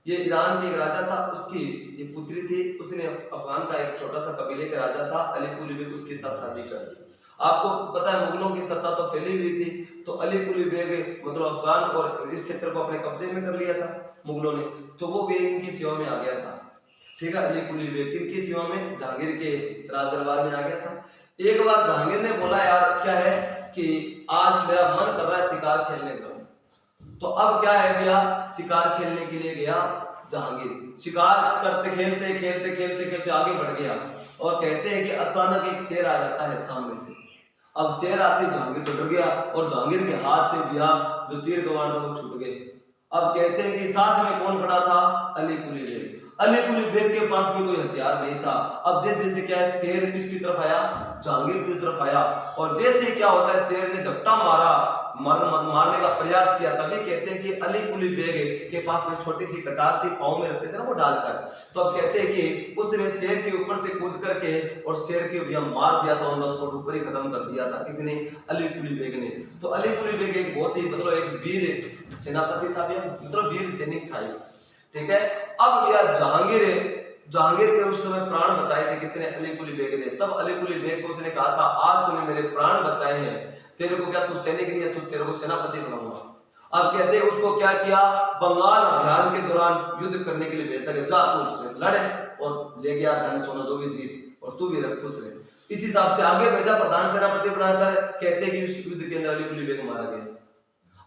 ये ईरान के एक राजा था, उसकी ये पुत्री थी, उसने अफगान का एक छोटा सा कबीले का राजा था अली कुली बेग, उसके साथ शादी कर दी। आपको पता है मुगलों की सत्ता तो फैली हुई थी, तो अली कुली बेग मतलब अफगान और इस क्षेत्र को अपने कब्जे में कर लिया था मुगलों ने, तो वो भी इनकी सेवा में आ गया था। ठीक है, अली कुली बेग किनकी सेवा में, जहांगीर के राज दरबार में आ गया था। एक बार जहांगीर ने बोला यार क्या है कि आज मेरा मन कर रहा है शिकार खेलने जाऊं। तो अब क्या है भैया, शिकार खेलने के लिए गया जहांगीर, शिकार करते खेलते खेलते खेलते खेलते आगे बढ़ गया, और कहते हैं कि अचानक एक शेर आ जाता है सामने से। अब शेर आते जहांगीर तो डर गया, और जहांगीर के हाथ से भैया जो तीर कमान था वो छूट गए। अब कहते हैं कि साथ में कौन खड़ा था, अली कुली बेग। अली कुली बेग के पास भी कोई हथियार नहीं था। अब जैसे जैसे क्या है, शेर किसकी तरफ आया, जहांगीर की तरफ आया, और जैसे क्या होता है, शेर ने झपटा मारा, मारने का प्रयास किया, तभी कहते हैं कि अली कुली बेग के पास में छोटी सी कटार थी, पाँव में रखते थे ना वो डालकर। तो अब कहते हैं कि उसने शेर के ऊपर से कूद करके और शेर के भैया मार दिया था, उसको ऊपर ही खत्म कर दिया था। किसने, अली कुली बेग ने। तो अली कुली बेग एक बहुत ही मतलब एक वीर सेनापति था भैया, मतलब वीर सैनिक था। ठीक है, अब भैया जहांगीर के उस समय प्राण बचाए थे किसने, अली कुली बेग ने। तब अली कुली बेग को उसने कहा था, आज तूने मेरे प्राण बचाए हैं, तेरे को क्या तू सैनिक नहीं है, तू तेरे को सेनापति बनाऊंगा। अब कहते हैं उसको क्या किया, बंगाल अभियान के दौरान युद्ध करने के लिए भेजता गया, जा तू उससे लड़े, और ले गया धन सोना जो भी जीत, और तू भी रख खुश रहे। इस हिसाब से आगे भेजा, प्रधान सेनापति बनाकर। कहते हैं कि इस युद्ध के अंदर अली कुली बेग मारा गया।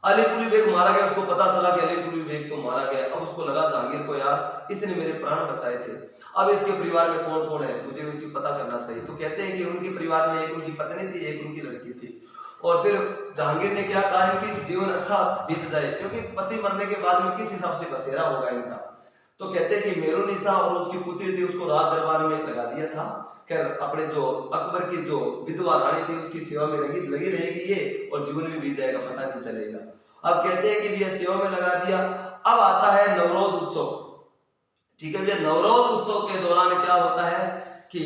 अली कुली बेग मारा गया, उसको पता चला कि अली कुली बेग तो मारा गया। अब उसको लगा जहांगीर को यार इसने मेरे प्राण बचाए थे, अब इसके परिवार में कौन कौन है मुझे उसकी पता करना चाहिए। तो कहते हैं कि उनके परिवार में एक उनकी पत्नी थी, एक उनकी लड़की थी। और फिर जहांगीर ने क्या कहा कि जीवन अच्छा बीत जाए, क्योंकि पति मरने के बाद में किस हिसाब से बसेरा होगा इनका। तो कहते हैं कि मेरुनिसा और उसकी पुत्री थी, उसको राज दरबार में लगा दिया था। खैर अपने जो अकबर की जो विधवा रानी थी उसकी सेवा में लगी रहेगी ये, और जीवन में बीत जाएगा, पता नहीं चलेगा। अब कहते हैं कि ये सेवा में लगा दिया। अब आता है नवरोज उत्सव। ठीक है भैया, नवरोज उत्सव के दौरान क्या होता है कि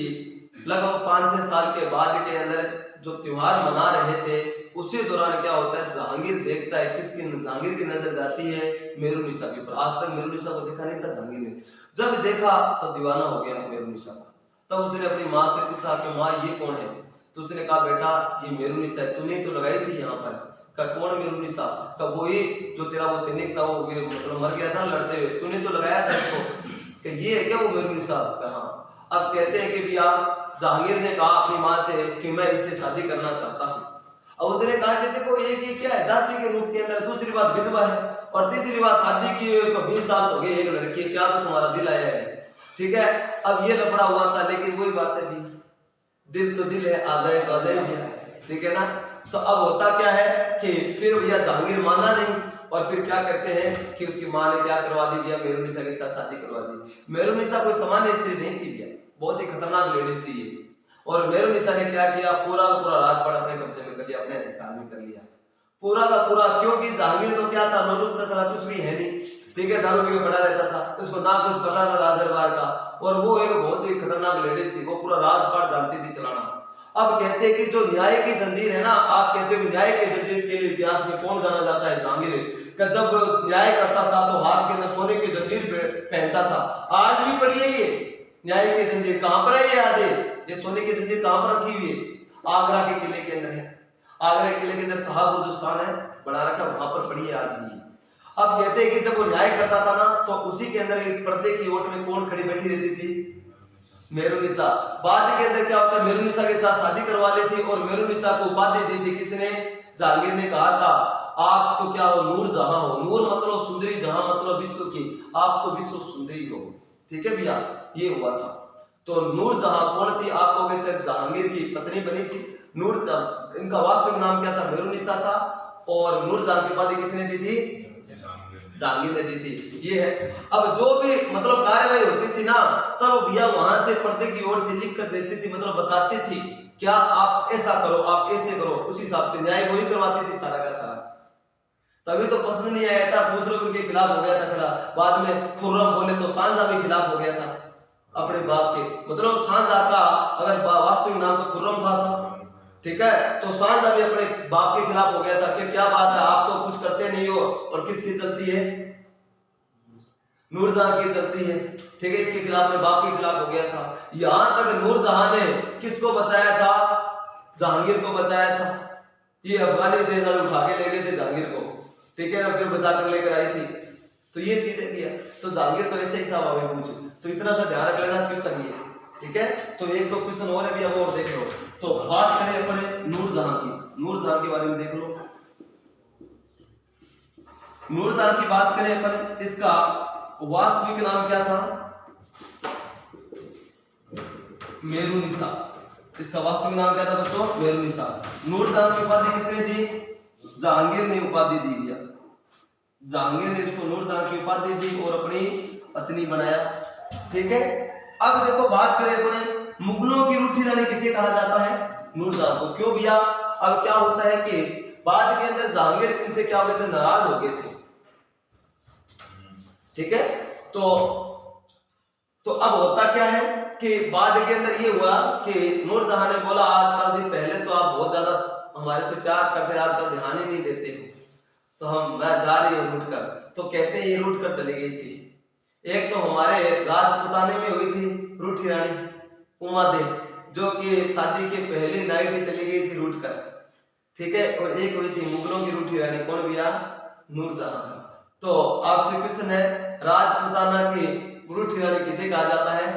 लगभग 5-6 साल के बाद के अंदर जो त्योहार मना रहे थे, उसी दौरान क्या होता है, जहांगीर देखता है किसकी, जहांगीर की नजर जाती है मेरुनिसा के ऊपर। आज तक मेरुनिसा को देखा नहीं था जहांगीर ने, जब देखा तो दीवाना हो गया मेरुनिसा का। तब उसने अपनी माँ से पूछा कि माँ ये कौन है। तो उसने कहा बेटा ये मेरुनिसा है, तूने तो लगाई थी यहाँ पर। कौन मेरुनिसा? कब वही जो तेरा वो सैनिक था, वो मतलब मर गया था लड़ते हुए, तूने तो लगाया था इसको, कि ये है क्या वो मेरुनिसा? कहा। अब कहते हैं कि भैया जहांगीर ने कहा अपनी माँ से कि मैं इससे शादी करना चाहता हूँ। अब उसने कहा कि देखो ये क्या है, दासी के रूप के अंदर, दूसरी बात विधवा है, और तीसरी बात शादी की हुई उसको 20 साल हो गए, एक लड़की है, क्या तो तुम्हारा दिल आया है। ठीक है, अब ये लफड़ा हुआ था, लेकिन वही बात है भी, दिल तो दिल है, आ जाए तो आ जाए भैया, ठीक है ना। तो अब होता क्या है कि फिर भैया जहांगीर माना नहीं, और फिर क्या करते हैं कि उसकी माँ ने क्या करवा दी भैया, मेहरुनिसा के साथ शादी करवा दी। मेहरुनिसा कोई सामान्य स्त्री नहीं थी भैया, बहुत ही खतरनाक लेडीज थी ये। और मेहरुनिसा ने क्या किया, पूरा का पूरा राजपाट अपने कब्जे में कर लिया, अपने अधिकार में कर लिया, पूरा का पूरा। क्योंकि जहांगीर तो क्या था, नौलुक तसला कुछ भी है नहीं, ठीक है, दारू पी के पड़ा रहता था, उसको ना कुछ पता था राज दरबार का, और वो एक बहुत ही खतरनाक लेडीज थी, वो पूरा राजपाट जानती थी चलाना। अब कहते हैं कि जो न्याय की जंजीर है ना, आप कहते हो न्याय की जंजीर के लिए इतिहास में कौन जाना जाता है, जहांगीर का। जब न्याय करता था तो हाथ के अंदर सोने की जंजीर पहनता था। आज भी पड़ी है ये न्याय की जंजीर, कहां पर है ये, आज ये सोने की जंजीर कहां पर रखी हुई है, आगरा के किले के अंदर है। आगरा के किले के अंदर शाहबुर्ज स्थान है बना रखा, वहां पर पड़ी है आज भी। अब कहते हैं कि जब वो न्याय करता था ना, तो उसी के अंदर एक पर्दे की ओट में कौन खड़ी बैठी रहती थी, मेहरुनिसा। बाद के अंदर क्या होता है, मेहरुनिसा के साथ शादी करवा ली थी, और मेहरुनिसा को उपाधि दी थी किसने, जहांगीर ने कहा था आप तो क्या हो, नूर जहां हो, नूर मतलब सुंदरी, जहां मतलब विश्व की, आप तो विश्व सुंदरी हो। ठीक है भैया, ये हुआ था। तो नूर जहां कौन थी, आप कहोगे सर जहांगीर की पत्नी बनी थी नूर जहां, इनका वास्तविक नाम क्या था, मेहरुनिसा था, और नूर जहां की उपाधि किसने दी थी, जहांगीर ने दी थी। ये है। अब जो भी मतलब कार्यवाही होती थी ना, तब भैया वहां से पर्दे की ओर से लिख कर देती थी, मतलब बताती थी क्या आप ऐसा करो, आप ऐसे करो, उस हिसाब से न्याय वही करवाती थी सारा का सारा। तभी तो पसंद नहीं आया था, दूसरों के खिलाफ हो गया था खड़ा। बाद में खुर्रम बोले तो शाहजहां भी खिलाफ हो गया था अपने बाप के, मतलब शाहजहां का अगर वास्तविक नाम तो खुर्रम था, ठीक है, तो शाहजहां भी अपने बाप के खिलाफ हो गया था कि क्या बात है, आप तो कुछ करते नहीं हो, और किसकी चलती है, नूरजहां की चलती है, ठीक है, इसके खिलाफ में बाप के खिलाफ हो गया था। यहां तक नूरजहां ने किसको बचाया था, जहांगीर को बचाया था। ये अफगानी थे, उठा के ले गए थे जहांगीर को, ठीक है ना, फिर बचा कर लेकर आई थी। तो ये चीजें भी है। तो जहांगीर तो ऐसे ही था बाबा पूछ, तो इतना सा ध्यान रख लेना क्वेश्चन ये, ठीक है। तो एक दो क्वेश्चन और है भी, अब और देख लो। तो बात करें अपने नूरजहां की, नूरजहां के बारे में देख लो। नूरजहां की बात करें अपन, इसका वास्तविक नाम क्या था, मेहरुनिसा। इसका वास्तविक नाम क्या था बच्चों, मेहरुनिसा। नूरजहां की उपाधि किसने दी, जहांगीर ने उपाधि दी भैया, जहांगीर ने इसको नूरजहां की उपाधि दी और अपनी पत्नी बनाया, ठीक है। अब देखो बात करें अपने मुगलों की रूठी रानी किसे कहा जाता है, नूरजहां को। क्यों भैया, अब क्या होता है कि बाद के अंदर जहांगीर इनसे क्या हो गए थे, नाराज हो गए थे, ठीक है। तो अब होता क्या है कि बाद के अंदर ये हुआ कि नूरजहां ने बोला आजकल जी, पहले तो आप बहुत ज्यादा हमारे से प्यार करते, आजकल ध्यान ही नहीं देते हो, तो मैं जा रही हूँ रूठ कर। तो कहते हैं ये रूठ कर चली गई थी। एक तो हमारे राजपुताने में हुई थी रूठी रानी उमादेव, जो कि शादी के पहले नाइट ही चली गई थी रूठ कर, ठीक है। और एक हुई थी मुगलों की रूठी रानी, कौन भैया, नूरजहां। तो आपसे क्वेश्चन है, राजपुताना की रूठी रानी किसे कहा जाता है,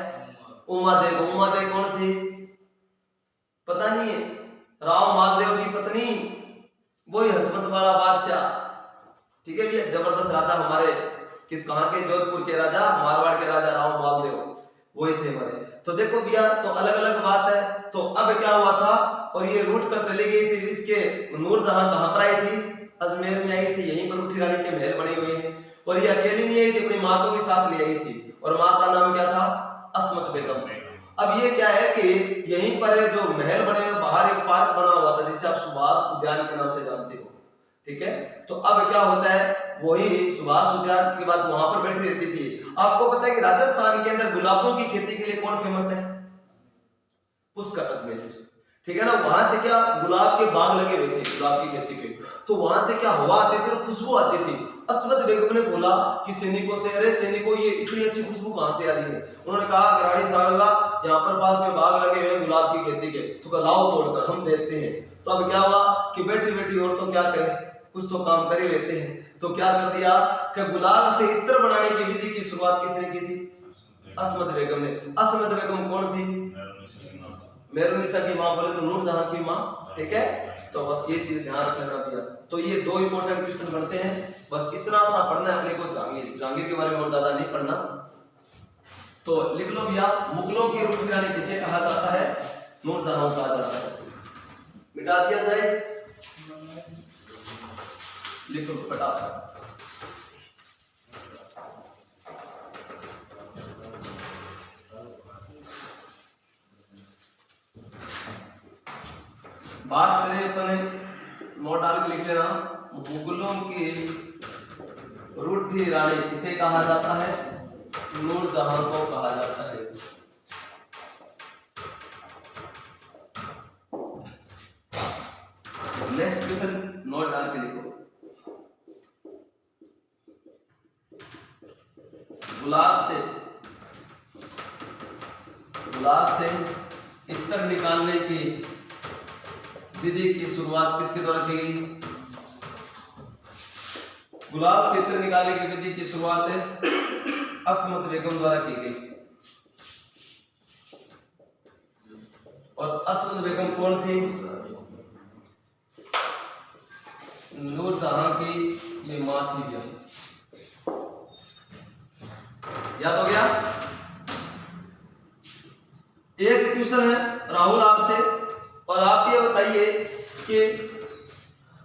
उमादेव। उमादेव कौन थी, पता नहीं है, राव मालदेव की पत्नी, वही हसमत वाला बादशाह, ठीक है भैया, जबरदस्त राजा हमारे, किस कहां के, जोधपुर के राजा, मारवाड़ के राजा राव मालदेव, वही थे हमारे। तो देखो भैया, तो अलग अलग बात है। तो अब क्या हुआ था, और ये रूठ कर चली गई थी। इसके नूरजहां कहां पर आई थी, अजमेर में आई थी, यहीं पर रूठी रानी के महल बने हुए हैं। और ये अकेली नहीं आई थी, अपनी माँ को भी साथ ले आई थी, और माँ का नाम क्या था, असमत बेगम। अब ये क्या है कि यहीं पर जो महल बने हुए, बाहर एक पार्क बना हुआ था, जिसे आप सुभाष उद्यान के नाम से जानते हो, ठीक है। तो अब क्या होता है, वही सुभाष उद्यान के बाद वहां पर बैठी रहती थी। आपको पता है कि राजस्थान के अंदर गुलाबों की खेती के लिए कौन फेमस है, पुष्कर, अजमेर से, ठीक है ना। वहां से क्या गुलाब के बाग लगे हुए थे, गुलाब की खेती के, तो वहां से क्या हवा आती थी और खुशबू आती थी। असमत बेगम ने बोला कि सैनिकों से, अरे सैनिकों, ये इतनी अच्छी खुशबू कहां से आ रही है। उन्होंने कहा रानी साहिबा, यहाँ पर पास में बाग लगे हुए हैं गुलाब की खेती के, तो लाओ तोड़कर हम देखते हैं। तो अब क्या हुआ कि बैठी बैठी औरतों क्या करें, कुछ तो काम कर ही लेते हैं। तो क्या कर दिया कि गुलाब से इत्र बनाने की विधि की शुरुआत किसने की थी, असमत बेगम ने। असमत बेगम कौन थी, मेहरुनिसा की माँ, बोले तो नूरजहां की माँ, ठीक है। तो बस ये चीज ध्यान रख लेना भैया। तो ये दो इंपॉर्टेंट क्वेश्चन बनते हैं, बस इतना सा पढ़ना है अपने को। जहांगीर के बारे में और ज्यादा नहीं पढ़ना। तो लिख लो भैया, मुगलों की रूठ रानी किसे कहा जाता है? नूरजहां कहा जाता है। मिटा दिया जाए, लिखो फटाफट। बात करें अपने, नोट डाल के लिख लेना, मुगलों की रूठी रानी किसे कहा जाता है? नूरजहां को कहा जाता है। नेक्स्ट क्वेश्चन नोट डाल के लिखो। गुलाब से इत्र निकालने की विधि की शुरुआत किसके द्वारा की गई? गुलाब से इत्र निकालने की विधि की शुरुआत अस्मत बेगम द्वारा की गई। और अस्मत बेगम कौन थी? नूरजहां की ये मां थी भैया। याद हो गया? एक क्वेश्चन है राहुल आपसे, और आप ये बताइए कि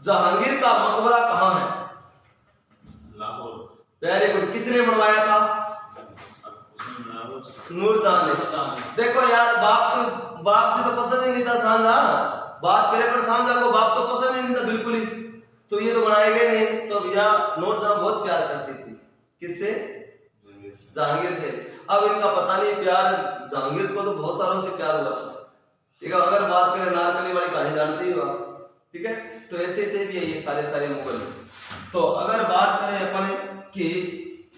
जहांगीर का मकबरा कहां है? लाहौर। Very good. किसने बनवाया था? नूरजहां ने। देखो यार, बाप से तो पसंद ही नहीं था सांझा, बात करे पर सांझा को बाप तो पसंद ही नहीं था बिल्कुल ही, तो ये तो बनाए गए नहीं। तो भैया नूरजहां बहुत प्यार करती थी। किससे? जहांगीर से। अब इनका पता नहीं प्यार, जहांगीर को तो बहुत सारों से प्यार हुआ था, ठीक है। अगर बात करें नारकली वाली कहानी जानते ही हो आप, ठीक है। तो वैसे थे भी ये सारे मुगल। तो अगर बात करें अपन कि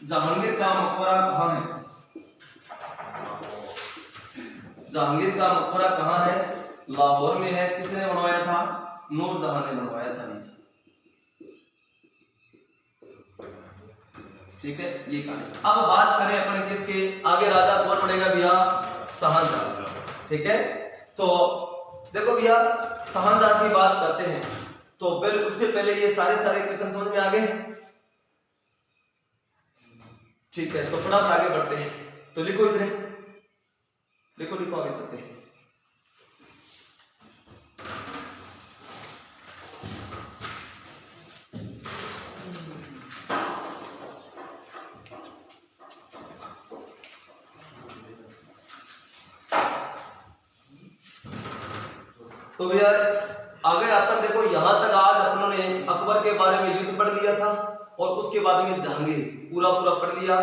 जहांगीर का मकबरा कहाँ है, जहांगीर का मकबरा कहाँ है? लाहौर में है। किसने बनवाया था? नूरजहां ने बनवाया था, ठीक है। ये कहानी। अब बात करें अपन किसके आगे, राजा कौन बनेगा भैया? शाहजहां, ठीक है। तो देखो भैया, शाहजहां की बात करते हैं, तो पहले उससे पहले ये सारे क्वेश्चन समझ में आ गए, ठीक है। तो फटाफट आगे बढ़ते हैं। तो लिखो इधर, लिखो आगे चलते हैं। तो भैया आगे अपन देखो, यहां तक आज अपनों ने अकबर के बारे में युद्ध पढ़ लिया था, और उसके बाद में जहांगीर पूरा पढ़ लिया।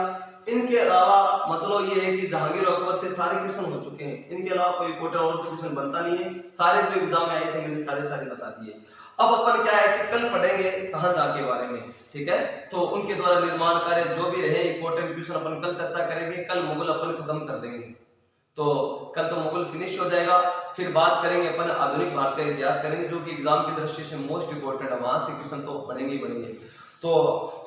इनके अलावा मतलब ये है कि जहांगीर और अकबर से सारे क्वेश्चन हो चुके हैं। इनके अलावा कोई इंपॉर्टेंट और क्वेश्चन बनता नहीं है। सारे जो एग्जाम में आए थे मैंने सारे बता दिए। अब अपन क्या है कि कल पढ़ेंगे शाहजहां के बारे में, ठीक है। तो उनके द्वारा निर्माण कार्य जो भी रहे इंपॉर्टेंट क्वेश्चन अपन कल चर्चा करेंगे। कल मुगल अपन खत्म कर देंगे, तो कल तो मुगल फिनिश हो जाएगा। फिर बात करेंगे अपन आधुनिक भारत का इतिहास करेंगे, जो कि एग्जाम की दृष्टि से मोस्ट इंपोर्टेंट है। वहां से क्वेश्चन तो बनेंगे। तो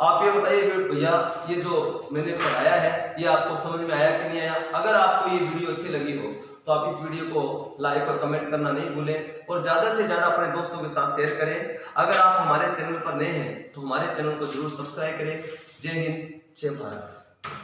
आप ये बताइए भैया, ये जो मैंने पढ़ाया है ये आपको समझ में आया कि नहीं आया? अगर आपको ये वीडियो अच्छी लगी हो तो आप इस वीडियो को लाइक और कमेंट करना नहीं भूलें, और ज्यादा से ज्यादा अपने दोस्तों के साथ शेयर करें। अगर आप हमारे चैनल पर नए हैं तो हमारे चैनल को जरूर सब्सक्राइब करें। जय हिंद, जय भारत।